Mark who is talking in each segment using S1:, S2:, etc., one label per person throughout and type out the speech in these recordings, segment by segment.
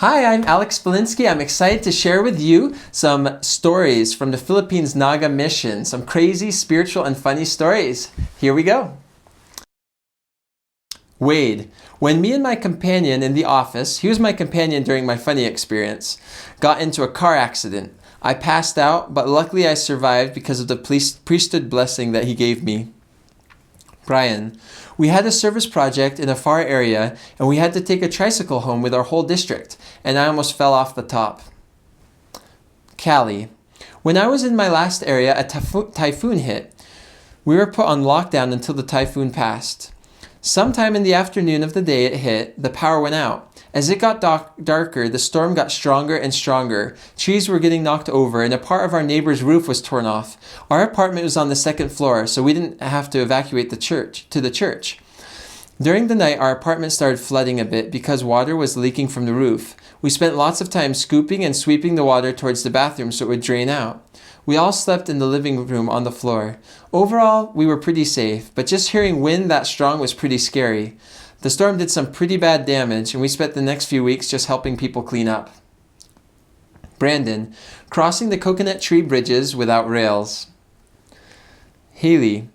S1: Hi, I'm Alex Belinsky. I'm excited to share with you some stories from the Philippines Naga mission. Some crazy, spiritual, and funny stories. Here we go. Wade. When me and my companion in the office, he was my companion during my funny experience, got into a car accident. I passed out, but luckily I survived because of the priesthood blessing that he gave me. Brian. We had a service project in a far area and we had to take a tricycle home with our whole district, and I almost fell off the top. Callie. When I was in my last area, a typhoon hit. We were put on lockdown until the typhoon passed. Sometime in the afternoon of the day it hit, the power went out. As it got darker, the storm got stronger and stronger. Trees were getting knocked over, and a part of our neighbor's roof was torn off. Our apartment was on the second floor, so we didn't have to evacuate the church. During the night, our apartment started flooding a bit because water was leaking from the roof. We spent lots of time scooping and sweeping the water towards the bathroom so it would drain out. We all slept in the living room on the floor. Overall, we were pretty safe, but just hearing wind that strong was pretty scary. The storm did some pretty bad damage, and we spent the next few weeks just helping people clean up. Brandon. Crossing the coconut tree bridges without rails. Haley.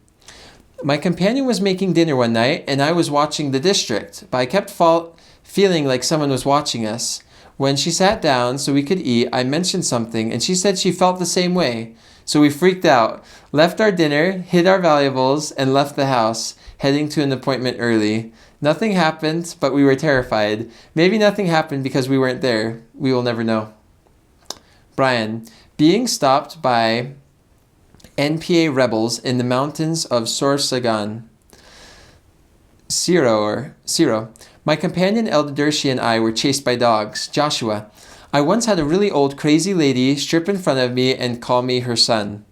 S1: My companion was making dinner one night, and I was watching The District, but I kept feeling like someone was watching us. When she sat down so we could eat, I mentioned something, and she said she felt the same way. So we freaked out, left our dinner, hid our valuables, and left the house, heading to an appointment early. Nothing happened, but we were terrified. Maybe nothing happened because we weren't there. We will never know. Brian. Being stopped by NPA rebels in the mountains of Sorsogon. Ciro. My companion Eldershi and I were chased by dogs. Joshua. I once had a really old crazy lady strip in front of me and call me her son.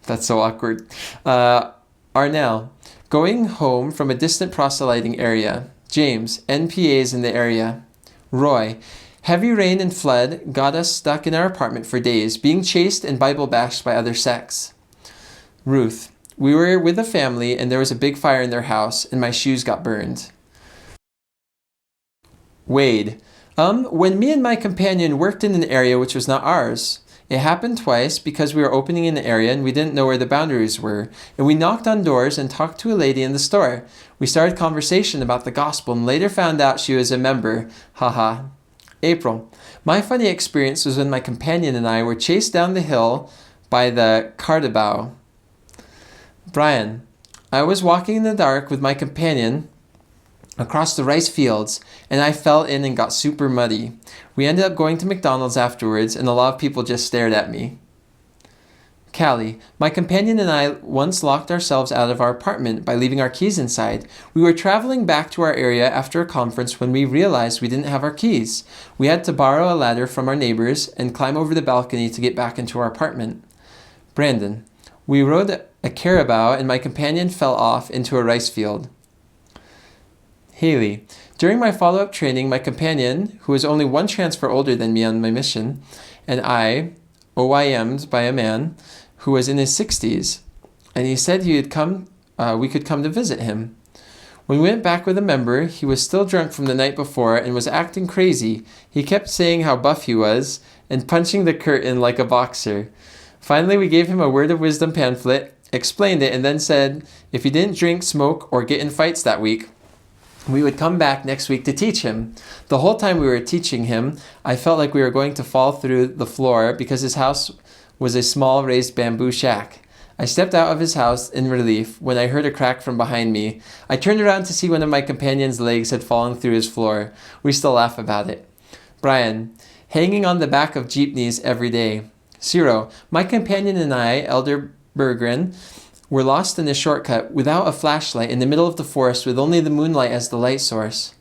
S1: That's so awkward. Arnell. Going home from a distant proselyting area. James. NPAs in the area. Roy. Heavy rain and flood got us stuck in our apartment for days, being chased and Bible bashed by other sects. Ruth. We were with a family and there was a big fire in their house and my shoes got burned. Wade. When me and my companion worked in an area which was not ours. It happened twice because we were opening an area and we didn't know where the boundaries were. And we knocked on doors and talked to a lady in the store. We started conversation about the gospel and later found out she was a member. Haha. April. My funny experience was when my companion and I were chased down the hill by the Cardabao. Brian. I was walking in the dark with my companion across the rice fields, and I fell in and got super muddy. We ended up going to McDonald's afterwards, and a lot of people just stared at me. Callie. My companion and I once locked ourselves out of our apartment by leaving our keys inside. We were traveling back to our area after a conference when we realized we didn't have our keys. We had to borrow a ladder from our neighbors and climb over the balcony to get back into our apartment. Brandon. We rode a carabao and my companion fell off into a rice field. Haley. During my follow-up training, my companion, who was only one transfer older than me on my mission, and I, OIM'd by a man who was in his 60s, and he said we could come to visit him. When we went back with a member, he was still drunk from the night before and was acting crazy. He kept saying how buff he was and punching the curtain like a boxer. Finally, we gave him a word of wisdom pamphlet, explained it, and then said if he didn't drink, smoke, or get in fights that week, we would come back next week to teach him. The whole time we were teaching him, I felt like we were going to fall through the floor because his house was a small raised bamboo shack. I stepped out of his house in relief when I heard a crack from behind me. I turned around to see one of my companion's legs had fallen through his floor. We still laugh about it. Brian. Hanging on the back of jeepneys every day. Ciro. My companion and I, Elder Berggren, were lost in a shortcut without a flashlight in the middle of the forest with only the moonlight as the light source.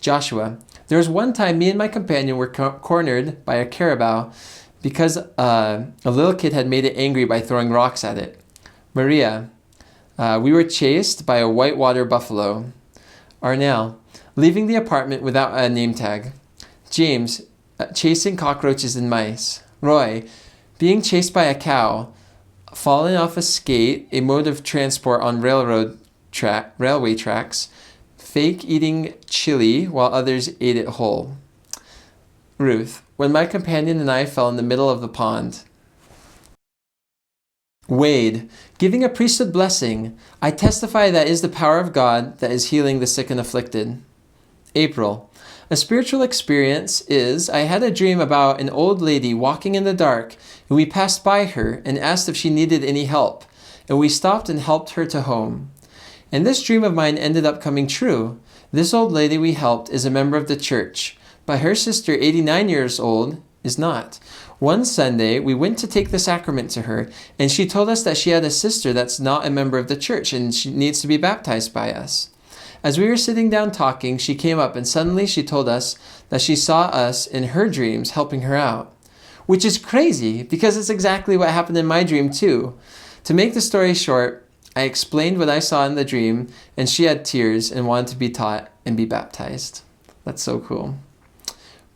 S1: Joshua. There was one time me and my companion were cornered by a carabao because a little kid had made it angry by throwing rocks at it. Maria. We were chased by a whitewater buffalo. Arnell. Leaving the apartment without a name tag. James. Chasing cockroaches and mice. Roy. Being chased by a cow. Fallen off a skate, a mode of transport on railway tracks, fake eating chili while others ate it whole. Ruth, when my companion and I fell in the middle of the pond. Wade, giving a priesthood blessing, I testify that is the power of God that is healing the sick and afflicted. April, a spiritual experience is I had a dream about an old lady walking in the dark, and we passed by her and asked if she needed any help, and we stopped and helped her to home. And this dream of mine ended up coming true. This old lady we helped is a member of the church, but her sister, 89 years old, is not. One Sunday, we went to take the sacrament to her, and she told us that she had a sister that's not a member of the church, and she needs to be baptized by us. As we were sitting down talking, she came up, and suddenly she told us that she saw us in her dreams helping her out. Which is crazy, because it's exactly what happened in my dream too. To make the story short, I explained what I saw in the dream, and she had tears and wanted to be taught and be baptized. That's so cool.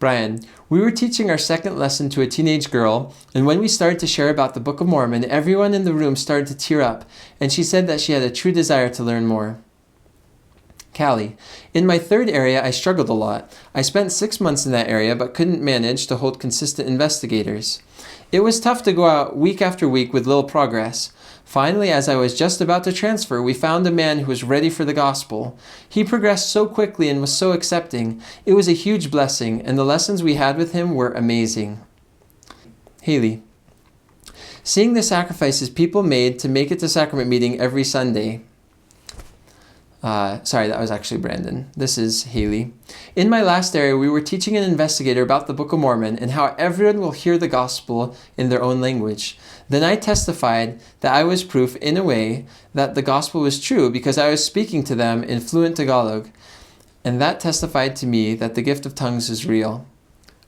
S1: Brian, we were teaching our second lesson to a teenage girl, and when we started to share about the Book of Mormon, everyone in the room started to tear up, and she said that she had a true desire to learn more. Callie, in my third area, I struggled a lot. I spent 6 months in that area, but couldn't manage to hold consistent investigators. It was tough to go out week after week with little progress. Finally, as I was just about to transfer, we found a man who was ready for the gospel. He progressed so quickly and was so accepting. It was a huge blessing, and the lessons we had with him were amazing. Haley, seeing the sacrifices people made to make it to sacrament meeting every Sunday. Sorry, that was actually Brandon. This is Haley. In my last area, we were teaching an investigator about the Book of Mormon and how everyone will hear the gospel in their own language. Then I testified that I was proof, in a way, that the gospel was true because I was speaking to them in fluent Tagalog, and that testified to me that the gift of tongues is real.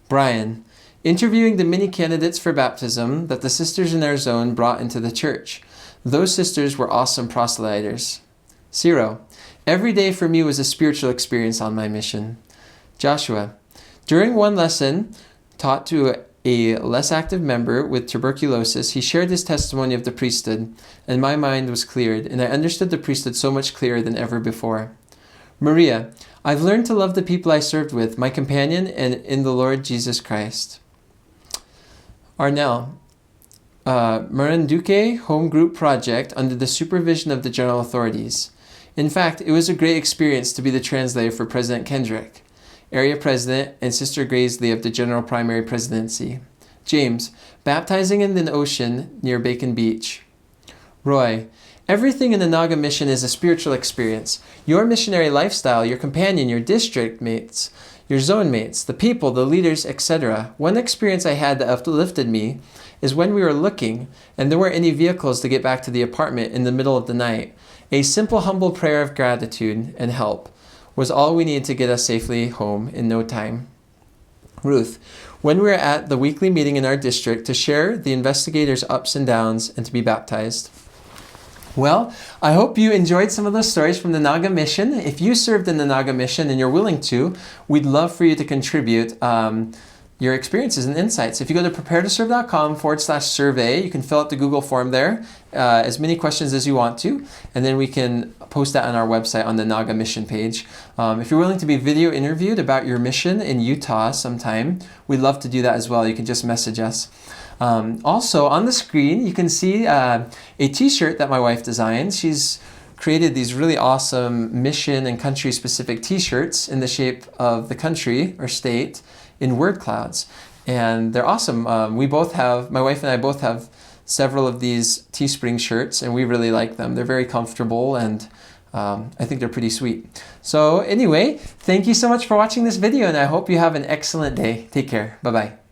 S1: Brian, interviewing the many candidates for baptism that the sisters in our zone brought into the church. Those sisters were awesome proselyters. Ciro, every day for me was a spiritual experience on my mission. Joshua, during one lesson taught to a less active member with tuberculosis, he shared his testimony of the priesthood, and my mind was cleared, and I understood the priesthood so much clearer than ever before. Maria, I've learned to love the people I served with, my companion, and in the Lord Jesus Christ. Arnell, Marinduque Home Group Project under the supervision of the general authorities. In fact, it was a great experience to be the translator for President Kendrick, Area President, and Sister Graisley of the General Primary Presidency. James, baptizing in the ocean near Bacon Beach. Roy, everything in the Naga mission is a spiritual experience. Your missionary lifestyle, your companion, your district mates, your zone mates, the people, the leaders, etc. One experience I had that uplifted me is when we were looking and there weren't any vehicles to get back to the apartment in the middle of the night. A simple, humble prayer of gratitude and help was all we needed to get us safely home in no time. Ruth, when we were at the weekly meeting in our district to share the investigators' ups and downs and to be baptized. Well, I hope you enjoyed some of those stories from the Naga mission. If you served in the Naga mission and you're willing to, we'd love for you to contribute your experiences and insights. If you go to preparetoserve.com/survey, you can fill out the Google form there, as many questions as you want to, and then we can post that on our website on the Naga mission page. If you're willing to be video interviewed about your mission in Utah sometime, we'd love to do that as well. You can just message us. Also, on the screen, you can see a t-shirt that my wife designed. She's created these really awesome mission and country-specific t-shirts in the shape of the country or state in word clouds. And they're awesome. My wife and I both have several of these Teespring shirts, and we really like them. They're very comfortable, and I think they're pretty sweet. So anyway, thank you so much for watching this video, and I hope you have an excellent day. Take care. Bye-bye.